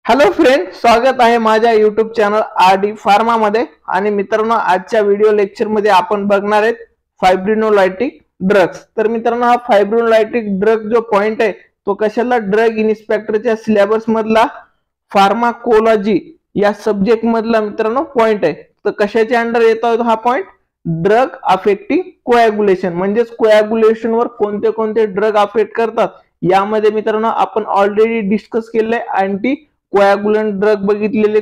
Hello friend, स्वागत आहे माझ्या YouTube चॅनल आरडी फार्मा मध्ये। आणि मित्रांनो, आजच्या व्हिडिओ लेक्चर मध्ये आपण बघणार आहेत फायब्रिनोलायटिक ड्रग्स। तर मित्रांनो, हा फायब्रिनोलायटिक ड्रग जो पॉइंट आहे तो कशाला ड्रग इन्स्पेक्टरच्या सिलेबस मधला फार्माकोलॉजी या सब्जेक्ट मधला मित्रांनो पॉइंट आहे। तर कशाच्या अंडर येतो हा पॉइंट? ड्रग अफेक्टिंग कोॲग्युलेशन, म्हणजे कोॲग्युलेशन वर कोणते कोणते ड्रग अफेक्ट करतात यामध्ये मित्रांनो आपण ऑलरेडी डिस्कस केले। अँटी कोॲग्युलंट ड्रग बघितलेले,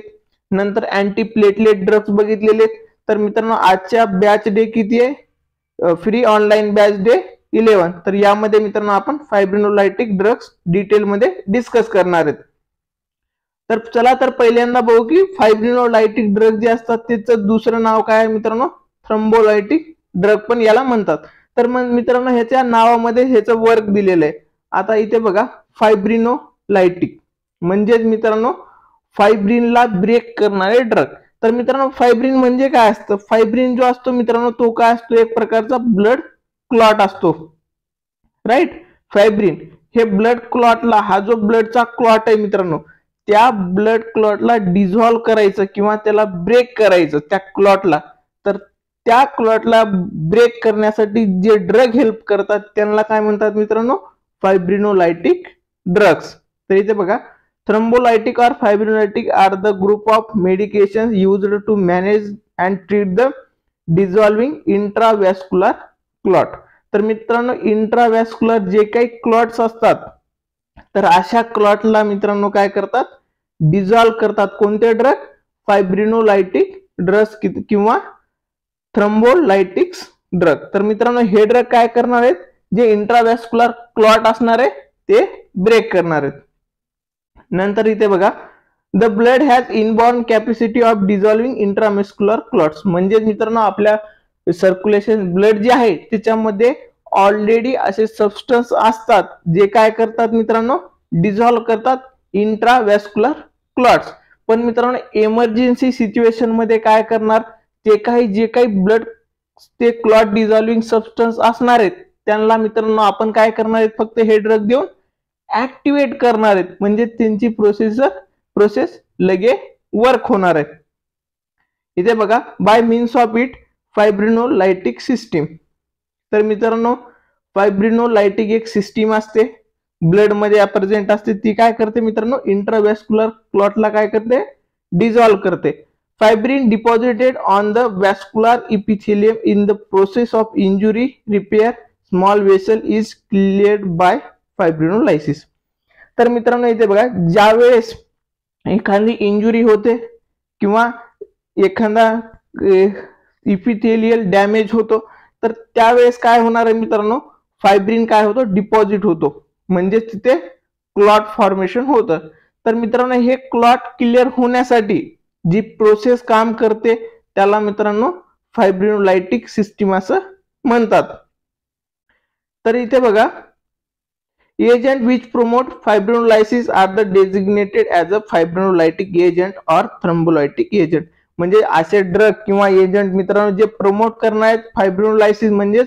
नंतर अँटी प्लेटलेट ड्रग्स बघितलेले। तर मित्रांनो, आजच्या बॅच डे किती आहे? Free online batch day 11। तर यामध्ये मित्रांनो आपण फायब्रिनोलायटिक ड्रग्स डिटेल मध्ये डिस्कस करणार आहेत। तर चला तर पहिल्यांदा बघू की फायब्रिनोलायटिक ड्रग जे असतात त्याचं दुसरं नाव काय आहे मित्रांनो? थ्रोम्बोलायटिक ड्रग पण याला म्हणतात। तर मग मित्रांनो, ह्याच्या नावामध्ये ह्याचं वर्क दिलेलं आहे। आता इथे बघा, फायब्रिनोलायटिक म्हणजे मित्रांनो फायब्रिनला ब्रेक करणारे ड्रग। तर मित्रांनो, फायब्रिन म्हणजे काय असतं? फायब्रिन जो असतो मित्रांनो तो काय असतो? एक प्रकारचा ब्लड क्लॉट असतो, राईट। फायब्रिन हे ब्लड क्लॉटला, हा जो ब्लडचा क्लॉट आहे मित्रांनो, त्या ब्लड क्लॉटला डिझॉल्व करायचं किंवा त्याला ब्रेक करायचं त्या क्लॉटला। तर त्या क्लॉटला ब्रेक करण्यासाठी जे ड्रग हेल्प करतात त्यांना काय म्हणतात मित्रांनो? फायब्रिनोलायटिक ड्रग्स। तर इथे बघा, thrombolytic or fibrinolytic are the group of medications used to manage and treat the dissolving intravascular clot। तर मित्रांनो, इंट्राव्हॅस्क्युलर जे काही क्लॉट्स असतात तर अशा क्लॉटला मित्रांनो काय करतात? डिझॉल्व करतात। कोणते ड्रग? फायब्रिनोलायटिक ड्रग्स किंवा थ्रोम्बोलायटिक्स ड्रग। तर मित्रांनो, हे ड्रग काय करणार आहेत? जे इंट्राव्हॅस्क्युलर क्लॉट असणार आहे ते ब्रेक करणार आहेत। नंतर इथे बघा, the blood has inborn capacity of dissolving intramuscular clots, म्हणजे मित्रांनो आपल्या सर्क्युलेशन ब्लड जे आहे त्याच्यामध्ये ऑलरेडी असे सबस्टन्स असतात जे काय करतात मित्रांनो? डिझॉल्व करतात इंट्राव्हॅस्क्युलर क्लॉट्स। पण मित्रांनो, इमर्जन्सी सिच्युएशन मध्ये काय करणार? जे काही ब्लड ते क्लॉट डिझॉल्विंग सबस्टन्स असणार आहेत त्यांना मित्रांनो आपण काय करणार आहेत? फक्त हे ड्रग देऊन ऍक्टिव्हेट करणार आहेत, म्हणजे त्यांची प्रोसेस लगे वर्क होणार आहे। इथे बघा, by means of it fibrinolytic system. तर मित्रांनो, फायब्रिनोलायटिक एक सिस्टीम असते, ब्लड मध्ये प्रेझेंट असते। ती काय करते मित्रांनो? इंट्राव्हॅस्क्युलर क्लॉटला काय करते? डिझॉल्व करते। Fibrin deposited on the vascular epithelium in the process of injury repair small vessel is cleared by fibrinolysis. तर मित्रांनो, इथे बघा, ज्या वेळेस एखादी इंजुरी होते किंवा एखादा इपिथेलियल डॅमेज होतो तर त्यावेळेस काय होणार आहे मित्रांनो? फायब्रिन काय होतो? डिपॉझिट होतो, म्हणजे तिथे क्लॉट फॉर्मेशन होतं। तर मित्रांनो, हे क्लॉट क्लिअर होण्यासाठी जी प्रोसेस काम करते त्याला मित्रांनो फायब्रिनोलायटिक सिस्टीम असं म्हणतात। तर इथे बघा, agent which promote fibrinolysis are the designated as a fibrinolytic agent or thrombolytic agent। म्हणजे असे ड्रग किंवा एजंट मित्रांनो जे प्रमोट करणार आहेत फायब्रिनोलायसिस म्हणजे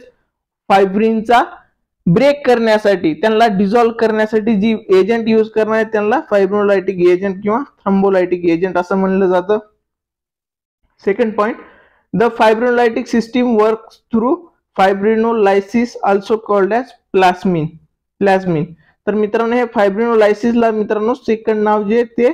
फायब्रिनचा ब्रेक करण्यासाठी, त्यांना डिझॉल्व करण्यासाठी जी एजंट यूज करणार आहेत त्यांना फायब्रिनोलायटिक एजंट किंवा थ्रोम्बोलायटिक एजंट असं म्हणलं जातं। Second point, the fibrinolytic system works through fibrinolysis also called as plasmin. तर मित्रांनो, हे फायब्रिनोलायसिसला मित्रांनो सेकंड नाव जे ते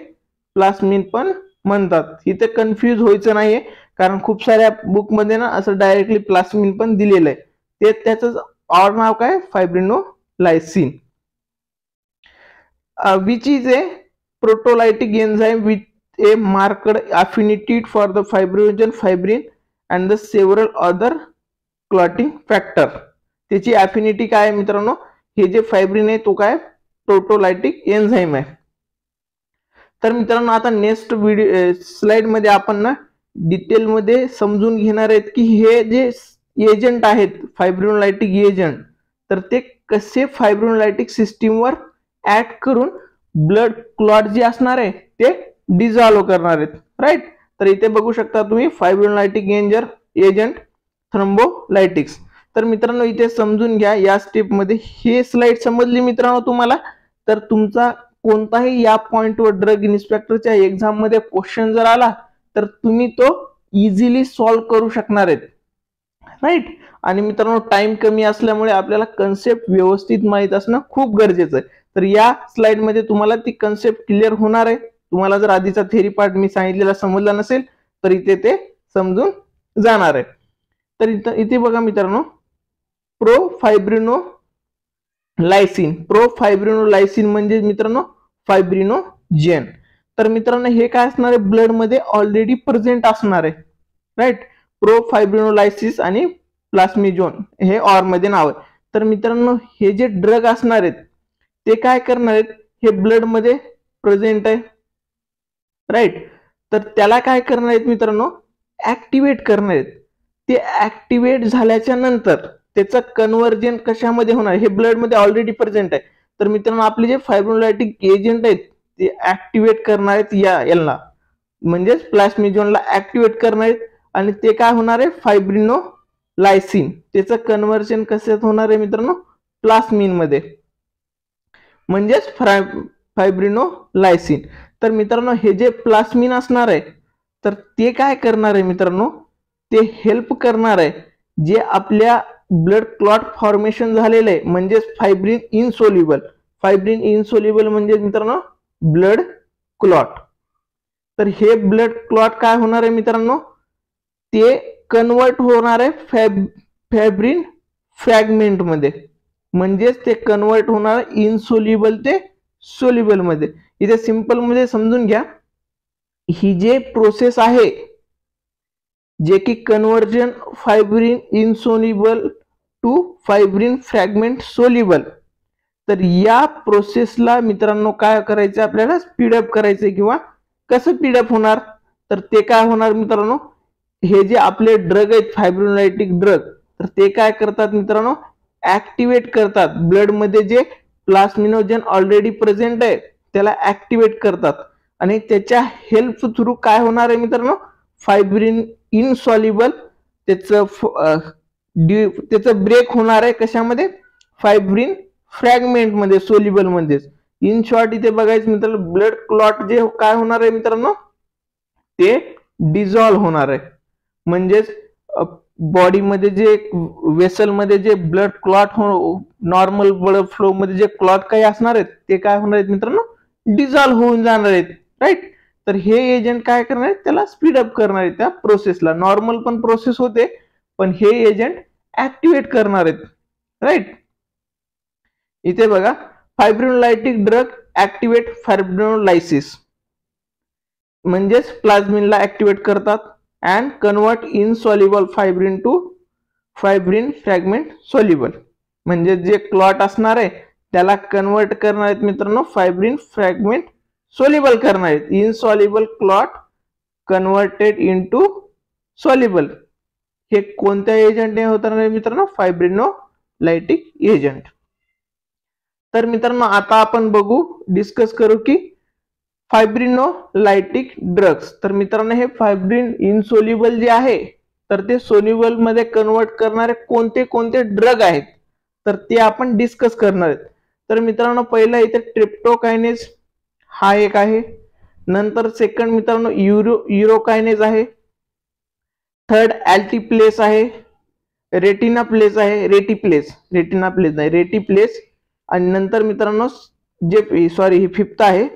प्लाझ्मिन पण म्हणतात। इथे कन्फ्यूज व्हायचं नाहीये, कारण खूप साऱ्या बुक मध्ये ना असं डायरेक्टली प्लाझ्मिन पण दिलेलं आहे, ते त्याचं और नाव काय? Fibrinolysin. Which is a proteolytic enzyme with a marked affinity for the fibrinogen fibrin and the several other clotting factor. त्याची अफिनिटी काय आहे मित्रांनो? हे जे फायब्रिन आहे तो काय? प्रोटोलायटिक एन्झाइम आहे। तर मित्रांनो, आता नेक्स्ट व्हिडिओ स्लाइड मध्ये आपण ना डिटेल मध्ये समजून घेणार आहेत की हे जे एजंट आहेत फायब्रिनोलायटिक एजंट, तर ते कसे फायब्रिनोलायटिक सिस्टीमवर ऍक्ट करून ब्लड क्लॉट जे असणार आहे ते डिझॉल्व करणार आहेत, राईट। तर इथे बघू शकता तुम्ही फायब्रिनोलायटिक एजंट थ्रोम्बोलायटिक्स। तर मित्रांनो, इथे समजून घ्या या स्टेप मध्ये। हे स्लाइड समजली मित्रांनो तुम्हाला, तर तुमचा कोणताही या पॉइंटवर ड्रग इन्स्पेक्टरच्या एक्झाम मध्ये क्वेश्चन जर आला तर तुम्ही तो इझिली सॉल्व्ह करू शकणार आहेत, राईट. आणि मित्रांनो टाइम कमी असल्यामुळे आपल्याला कन्सेप्ट व्यवस्थित माहित असणं खूप गरजेचं आहे. तर या स्लाइड मध्ये तुम्हाला ती कन्सेप्ट क्लिअर होणार आहे. तुम्हाला जर आधीचा थेरी पार्ट मी सांगितलेला समजला नसेल तर इथे ते समजून जाणार आहे. तर इथे बघा मित्रांनो, प्रोफायब्रिनोलायसिन म्हणजे मित्रांनो फायब्रिनोजेन. तर मित्रांनो हे काय असणार आहे, ब्लड मध्ये ऑलरेडी प्रेझेंट असणार आहे, राईट. प्रोफायब्रिनोलायसिस आणि प्लास्मिझोन हे ऑर मध्ये नाव आहे. तर मित्रांनो हे जे ड्रग असणार आहेत ते काय करणार आहेत, हे ब्लड मध्ये प्रेझेंट आहे, राईट. तर त्याला काय करणार आहेत मित्रांनो, ऍक्टिव्हेट करणार आहेत. ते ऍक्टिव्हेट झाल्याच्या नंतर त्याचं कन्व्हर्जन कशामध्ये होणार, हे ब्लड मध्ये ऑलरेडी प्रेझेंट आहे. तर मित्रांनो आपले जे फायब्रोलायटिक एजंट आहेत ते ऍक्टिव्हेट करणार आहेत याला म्हणजेच प्लास्मिझोनला ऍक्टिव्हेट करणार आहेत आणि ते काय होणार आहे, फायब्रिनोलायसिन. त्याचं कन्व्हर्जन कशात होणार आहे मित्रांनो, प्लास्मिन मध्ये म्हणजेच फायब्रिनोलायसिन. तर मित्रांनो हे जे प्लास्मिन असणार आहे तर ते काय करणार आहे मित्रांनो, ते हेल्प करणार आहे जे आपल्या ब्लड क्लॉट फॉर्मेशन झालेलं आहे म्हणजेच फायब्रिन इनसोल्युबल म्हणजे मित्रांनो ब्लड क्लॉट. तर हे ब्लड क्लॉट काय होणार आहे मित्रांनो, ते कन्वर्ट होणार आहे फॅब्रिन फ्रॅगमेंट मध्ये म्हणजेच ते कन्वर्ट होणार इनसोल्युबल ते सोल्युबल मध्ये. इथे सिंपल मध्ये समजून घ्या, ही जे प्रोसेस आहे जे की conversion fibrin insoluble to fibrin fragment soluble, तर या प्रोसेसला मित्रांनो काय करायचं, आपल्याला स्पीडअप करायचं किंवा कसं स्पीडअप होणार, तर ते काय होणार मित्रांनो, हे जे आपले ड्रग आहेत फायब्रोलायटिक ड्रग तर ते काय करतात मित्रांनो, ऍक्टिव्हेट करतात ब्लड मध्ये जे प्लास्मिनोजेन ऑलरेडी प्रेझेंट आहे त्याला ऍक्टिव्हेट करतात आणि त्याच्या हेल्प थ्रू काय होणार आहे मित्रांनो, फायब्रिन इनसॉल्युबल त्याचं ब्रेक होणार आहे कशामध्ये, फायब्रिन फ्रॅगमेंट मध्ये सोल्युबल मध्येच. इन शॉर्ट इथे बघायचं मित्रांनो, ब्लड क्लॉट जे काय होणार आहे मित्रांनो, ते डिझॉल्व्ह होणार आहे. म्हणजेच बॉडीमध्ये जे वेसल मध्ये जे blood clot normal blood flow मध्ये जे क्लॉट काही असणार आहेत ते काय होणार आहेत मित्रांनो, डिझॉल्व्ह होऊन जाणार आहेत, राईट. तर हे एजंट काय करणार आहेत, त्याला स्पीडअप करणार आहेत त्या प्रोसेसला. नॉर्मल पण प्रोसेस होते पण हे एजंट ऍक्टिव्हेट करणार आहेत, राईट. इथे बघा, फायब्रिनोलायटिक ड्रग ऍक्टिव्हेट फायब्रिनोलायसिस म्हणजेच प्लाझ्मिनला ऍक्टिव्हेट करतात and convert insoluble fibrin to fibrin fragment soluble. म्हणजे जे क्लॉट असणार आहे त्याला कन्वर्ट करणार आहेत मित्रांनो फायब्रिन फ्रॅगमेंट सोल्युबल करणार आहेत. Insoluble clot converted into soluble. हे कोणत्या एजंटने होणार आहे मित्रांनो, फायब्रिनोलायटिक एजंट. तर मित्रांनो आता आपण डिस्कस करू की फायब्रिनोलायटिक ड्रग्स. तर मित्रांनो हे फायब्रिन इनसोल्युबल जे आहे तर ते सोल्युबल मध्ये कन्वर्ट करणारे कोणते कोणते ड्रग आहेत तर ते आपण डिस्कस करणार आहेत. तर मित्रांनो पहिला इथे ट्रिप्टोकायनेज हा एक आहे, नंतर सेकंड मित्रांनो युरोकायनेज आहे, थर्ड अल्टीप्लेस आहे, रेटिनाप्लेस आहे, रेटिप्लेस आणि नंतर मित्रांनो जे ही फिफ्थ आहे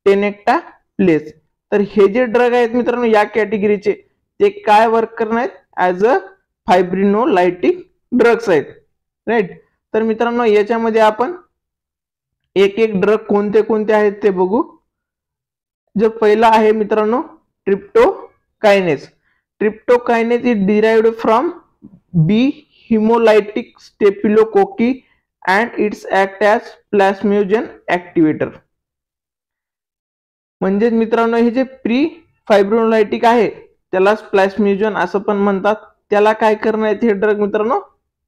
टेनेक्टा प्लेस. तर हे जे ड्रग आहेत मित्रांनो या कॅटेगरीचे ते काय वर्क करणार आहेत, ऍज अ फायब्रिनोलायटिक ड्रग्स आहेत, राईट. तर मित्रांनो याच्यामध्ये आपण एक एक ड्रग कोणते कोणते आहेत ते बघू. जो पहिला आहे मित्रांनो streptokinase. Streptokinase is derived from B haemolytic staphylococci and its act as plasminogen activator. म्हणजे मित्रांनो हे जे प्री फायब्रोलायटिक आहे त्याला प्लास्मिनोजेन असं पण म्हणतात. त्याला काय करणार आहेत हे ड्रग मित्रांनो,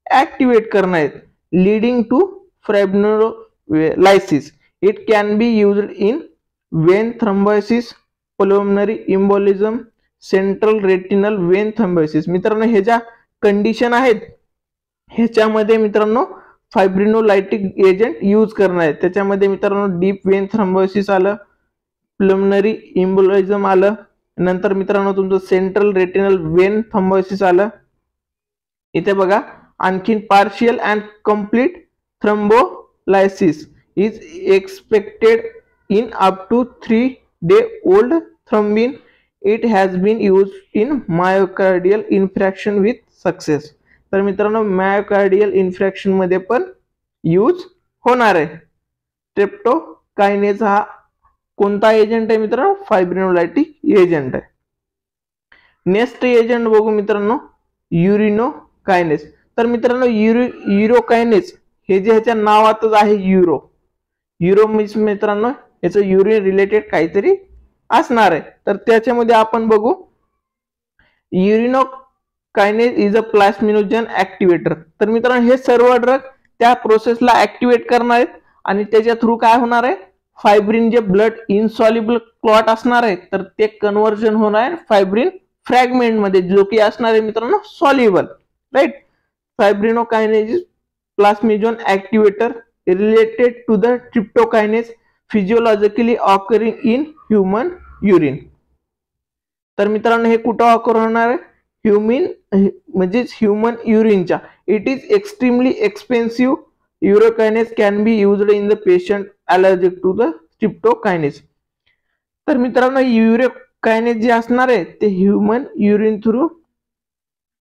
ऍक्टिव्हेट करणार आहेत, leading to fibrinolysis. It can be used in vein thrombosis, pulmonary embolism, central retinal vein thrombosis. मित्रांनो हे ज्या कंडिशन आहेत ह्याच्यामध्ये मित्रांनो फायब्रिनोलायटिक एजंट यूज करणार आहे. त्याच्यामध्ये मित्रांनो डीप वेन थ्रोम्बोसिस आलं, प्लमनरी एम्बोलिझम आलं, नंतर मित्रांनो तुमचं सेंट्रल रेटिनल वेन थ्रोम्बोसिस आलं. इथे बघा आणखीन partial and complete thrombolysis is expected in up to 3-day old thrombin. It has been used in myocardial infarction with success. तर मित्रांनो मायोकार्डियल इन्फ्रॅक्शन मध्ये पण यूज होणार आहे. स्ट्रेप्टोकायनेज हा कोणता एजंट आहे मित्रांनो? फायब्रिनोलायटिक एजंट आहे. नेक्स्ट एजंट बघू मित्रांनो युरिनोकायनेज. तर मित्रांनो युरोकायनेज हे जे ह्याच्या नावातच आहे युरो मित्रांनो याचं युरिन रिलेटेड काहीतरी असणार आहे. तर त्याच्यामध्ये आपण बघू युरिनोकायनेज इज अ प्लास्मिनोजन ऍक्टिव्हेटर. तर मित्रांनो हे सर्व ड्रग त्या प्रोसेसला ऍक्टिव्हेट करणार आहेत आणि त्याच्या थ्रू काय होणार आहे? फायब्रिन जे ब्लड इनसॉल्युबल क्लॉट असणार आहे तर ते कन्व्हर्जन होणार आहे फायब्रिन फ्रॅगमेंट मध्ये, जो की असणार आहे मित्रांनो soluble. Right. Fibrinokinase plasminogen activator related to the tryptokinase physiologically occurring in human urine. तर मित्रांनो हे कुठं ऑकर होणार आहे? ह्युमन युरिनच्या. It is extremely expensive. Urokinase can be used in the patient allergic to the streptokinase. तर मित्रांनो युरोकायनेज जे असणार आहे ते ह्युमन युरिन थ्रू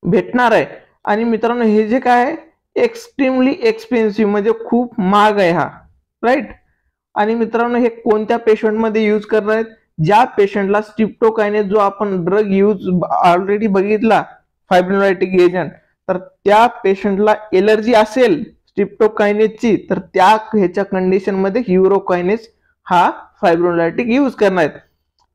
भेटणार आहे आणि मित्रांनो हे जे काय आहे एक्स्ट्रीमली एक्सपेन्सिव्ह म्हणजे खूप महाग आहे हा. राईट. आणि मित्रांनो हे कोणत्या पेशंट मध्ये यूज करणार आहेत? ज्या पेशंटला स्ट्रिप्टोकायनेज जो आपण ड्रग यूज ऑलरेडी बघितला फायब्रिनोलायटिक एजंट, तर त्या पेशंटला एलर्जी असेल स्ट्रिप्टोकायनेजची तर त्या ह्याच्या कंडिशन मध्ये युरोकायनेज हा फायब्रिनोलायटिक यूज करणार आहेत.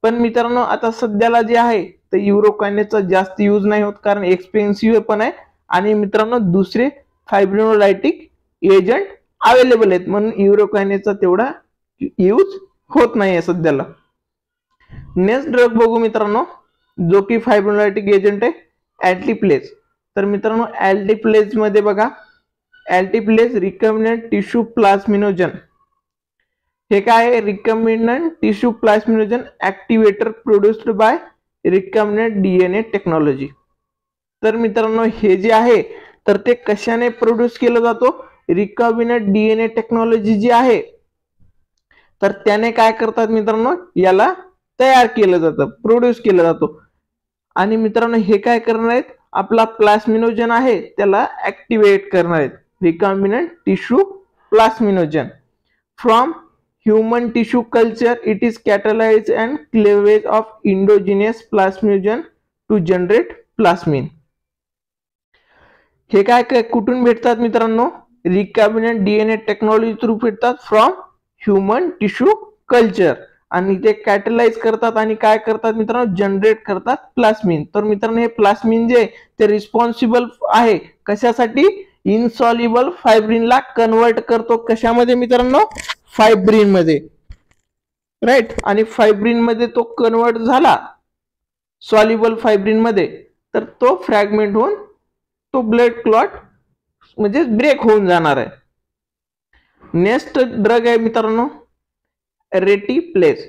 पण मित्रांनो आता सध्याला जे आहे तर युरोकायनेजचा जास्त यूज नाही होत कारण एक्सपेन्सिव्ह पण आहे आणि मित्रांनो दुसरे फायब्रिनोलायटिक एजंट अवेलेबल आहेत म्हणून युरोकायनेजचा तेवढा यूज होत नाही सध्याला. नेक्स्ट ड्रग बघू मित्रांनो जो की फायब्रिनोलायटिक एजंट आहे अल्टिप्लेज. तर मित्रांनो अल्टिप्लेज मध्ये बघा अल्टिप्लेज रिकम्बिनंट टिश्यू प्लास्मिनोजन. हे काय आहे? Recombinant tissue plasminogen activator produced by recombinant DNA technology. तर मित्रांनो हे जे आहे तर ते कशाने प्रोड्यूस केलं जातो? रिकम्बिनंट डीएनए टेक्नॉलॉजी जी आहे तर त्याने काय करतात मित्रांनो याला तयार केलं जातं, प्रोड्यूस केलं जातो. आणि मित्रांनो हे काय करणार आहेत? आपला प्लास्मिनोजन आहे त्याला ऍक्टिव्हेट करणार आहेत. Recombinant tissue plasminogen from human tissue culture. It is catalyse and cleavage of endogenous plasminogen to generate plasmin. हे काय कुठून भेटतात मित्रांनो? रिकम्बिनंट डीएनए टेक्नॉलॉजी थ्रू भेटतात फ्रॉम ह्युमन टिश्यू कल्चर आणि ते कॅटलाइज करतात आणि काय करतात मित्रांनो? जनरेट करतात प्लास्मिन. तर मित्रांनो हे प्लास्मिन जे ते रिस्पॉन्सिबल आहे कशासाठी? इनसॉल्युबल फायब्रिनला कन्वर्ट करतो. कशामध्ये मित्रांनो? फायब्रिन मध्ये. राईट. आणि फायब्रिन मध्ये तो कन्वर्ट झाला सॉल्युबल फायब्रिन मध्ये तर तो फ्रॅगमेंट होऊन तो ब्लड क्लॉट म्हणजे ब्रेक होऊन जाणार आहे. नेक्स्ट ड्रग आहे मित्रांनो रेटिप्लेज.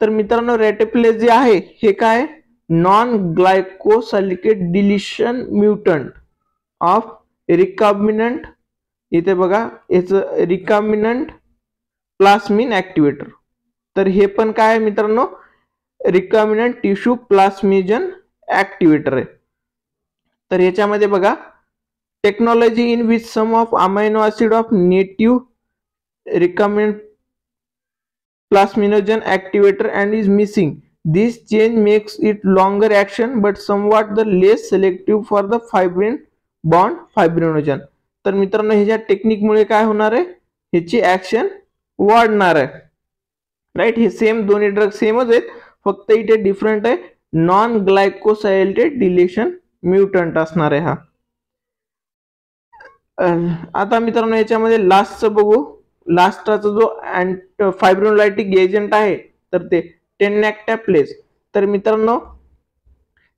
तर मित्रांनो रेटिप्लेज जे आहे हे काय? Non glycosylated deletion mutant of recombinant. इथे बघा याचं रिकम्बिनंट प्लास्मिन ऍक्टिव्हेटर. तर हे पण काय आहे मित्रांनो? रिकम्बिनंट टिश्यू प्लास्मिजन ऍक्टिव्हेटर आहे. तर याच्यामध्ये बघा technology in which some of amino acid of native recombinant plasminogen activator and is missing. This change makes it longer action but somewhat the less selective for the fibrin bond fibrinogen. तर मित्रांनो ह्याच्या technique मुळे काय होणार आहे? ह्याची action वाढणार आहे. राईट. हे सेम दोन्ही ड्रग सेमच आहेत फक्त इथे डिफरंट आहे. नॉन ग्लायकोसायलेटेड डिलेशन म्युटंट असणार आहे हा. आता मित्रांनो याच्यामध्ये लास्टचं बघू. लास्टचा जो फायब्रिनोलायटिक एजंट आहे तर ते टेनॅक्टाप्लेज. तर मित्रांनो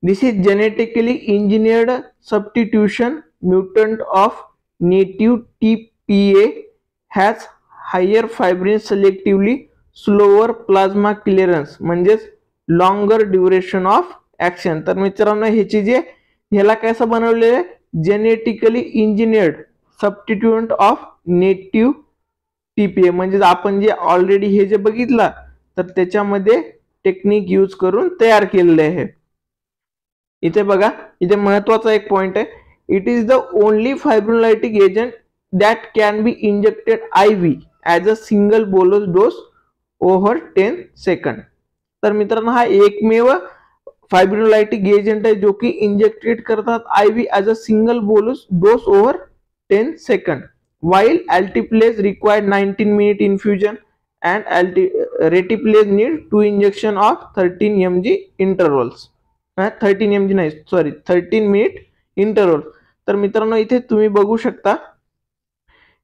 this is genetically engineered substitution mutant of native TA has higher fibrin selectively slower plasma clearance म्हणजेच लॉंगर ड्युरेशन ऑफ ऍक्शन। तर मित्रांनो ह्याची जे ह्याला कसं बनवलेलं आहे genetically engineered substitute of native TPA म्हणजे आपण जे ऑलरेडी हे जे बघितलं तर त्याच्यामध्ये टेक्निक यूज करून तयार केलेले आहे। इथे बघा इथे महत्त्वाचा एक पॉइंट आहे, it is the only fibrolytic agent that can be injected IV as a single bolus dose over 10 second. तर मित्रांनो हा एकमेव फायब्रोलायटिक एजंट आहे जो की इंजेक्टेड करतात IV as a single bolus dose over 10 second, while altiplase required 19 minute infusion and retiplase need 2 injection of 13 mg intervals 13 mg नाही sorry 13 minute interval. तर मित्रांनो इथे तुम्ही बघू शकता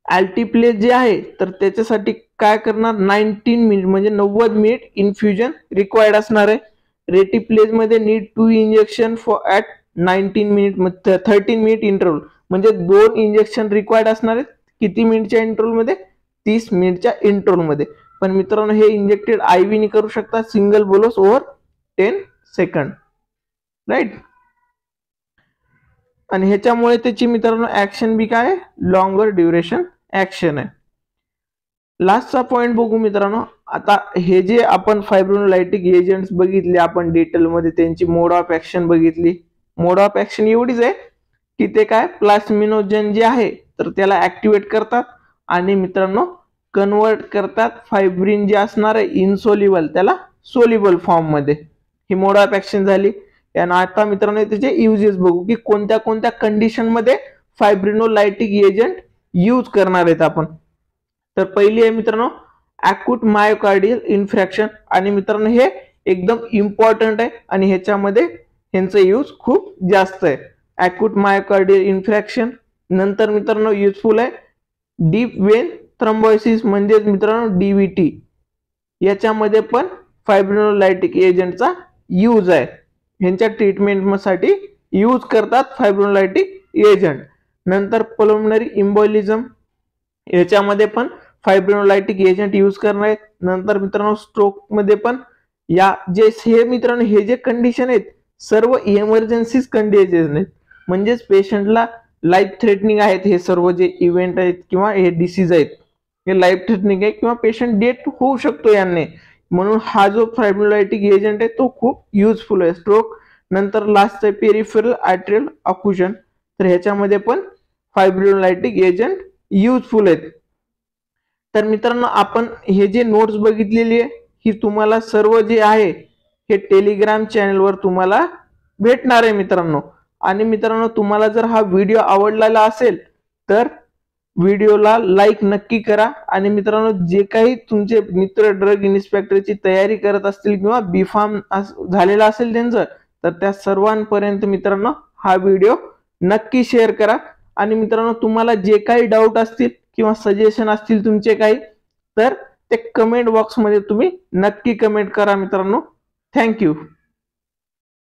अल्टिप्लेज जे आहे तर त्याच्यासाठी काय करणार 19 मिनिट म्हणजे 90 मिनिट इन्फ्युजन रिक्वायर्ड असणार आहे। रेटिप्लेज मध्ये need 2 injection for at 19 minute 13 minute interval म्हणजे 2 इंजेक्शन रिक्वायर्ड असणार आहेत किती मिनिटच्या इंटरवल मध्ये 30 मिनिटच्या इंटरवल मध्ये। पण मित्रांनो हे इंजेक्टेड IV ने करू शकता सिंगल बोलस ओव्हर 10 सेकंड राईट। आणि ह्याच्यामुळे त्याची मित्रांनो ऍक्शन बी काय लॉंगर ड्युरेशन ऍक्शन आहे। लास्टचा पॉइंट बघू मित्रांनो, आता हे जे आपण फायब्रोलायटिक एजंट्स बघितले आपण डिटेल मध्ये त्यांची मोड ऑफ ऍक्शन बघितली। मोड ऑफ ऍक्शन एवढीच आहे की ते काय प्लास्मिनोजन जे आहे तर त्याला ऍक्टिव्हेट करतात आणि मित्रांनो कन्वर्ट करतात फायब्रिन जे असणार आहे इनसोल्युबल त्याला सोल्युबल फॉर्म मध्ये। ही मोड ऑफ ऍक्शन झाली। आणि आता मित्रांनो त्याचे युजेस बघू की कोणत्या कोणत्या कंडिशन मध्ये फायब्रिनोलायटिक एजंट यूज करणार आहेत आपण। तर पहिली आहे मित्रांनो अॅक्यूट मायोकार्डियल इन्फ्रॅक्शन आणि मित्रांनो हे एकदम इम्पॉर्टंट आहे आणि ह्याच्यामध्ये ह्यांचा यूज खूप जास्त आहे। अॅक्यूट मायोकार्डियल इन्फ्रॅक्शन नंतर मित्रांनो युजफुल आहे डीप वेन थ्रोम्बोसिस म्हणजे मित्रांनो DVT याच्यामध्ये पण फायब्रिनोलायटिक एजंटचा यूज आहे। ह्यांच्या ट्रीटमेंट साठी यूज करतात फायब्रोलायटिक एजंट। नंतर पल्मोनरी एम्बोलिझम याच्यामध्ये पण फायब्रोलायटिक एजंट यूज करणार आहेत। नंतर मित्रांनो स्ट्रोक मध्ये पण या जे हे मित्रांनो हे जे कंडिशन आहेत सर्व इमर्जन्सीज कंडिशन आहेत म्हणजेच पेशंटला लाईफ थ्रेटनिंग आहेत हे सर्व जे इव्हेंट आहेत किंवा हे डिसीज आहेत हे लाईफ थ्रेटनिंग आहे किंवा पेशंट डेथ होऊ शकतो यांनी, म्हणून हा जो फायब्रोलायटिक एजंट आहे तो खूप युजफुल आहे। स्ट्रोक नंतर लास्ट आहे पेरिफेरल आर्टेरियल ऑक्लुजन तर ह्याच्यामध्ये पण फायब्रोलायटिक एजंट युजफुल आहेत। तर मित्रांनो आपण हे जे नोट्स बघितलेली आहे ही तुम्हाला सर्व जे आहे हे टेलिग्राम चॅनलवर तुम्हाला भेटणार आहे मित्रांनो। आणि मित्रांनो तुम्हाला जर हा व्हिडिओ आवडलेला असेल तर व्हिडिओला लाईक नक्की करा आणि मित्रांनो जे काही तुमचे मित्र ड्रग इन्स्पेक्टरची तयारी करत असतील किंवा B.Pharm झालेला असेल त्यांचं तर त्या सर्वांपर्यंत मित्रांनो हा व्हिडिओ नक्की शेअर करा। आणि मित्रांनो तुम्हाला जे काही डाऊट असतील किंवा सजेशन असतील तुमचे काही तर ते कमेंट बॉक्स मध्ये तुम्ही नक्की कमेंट करा मित्रांनो। थँक्यू।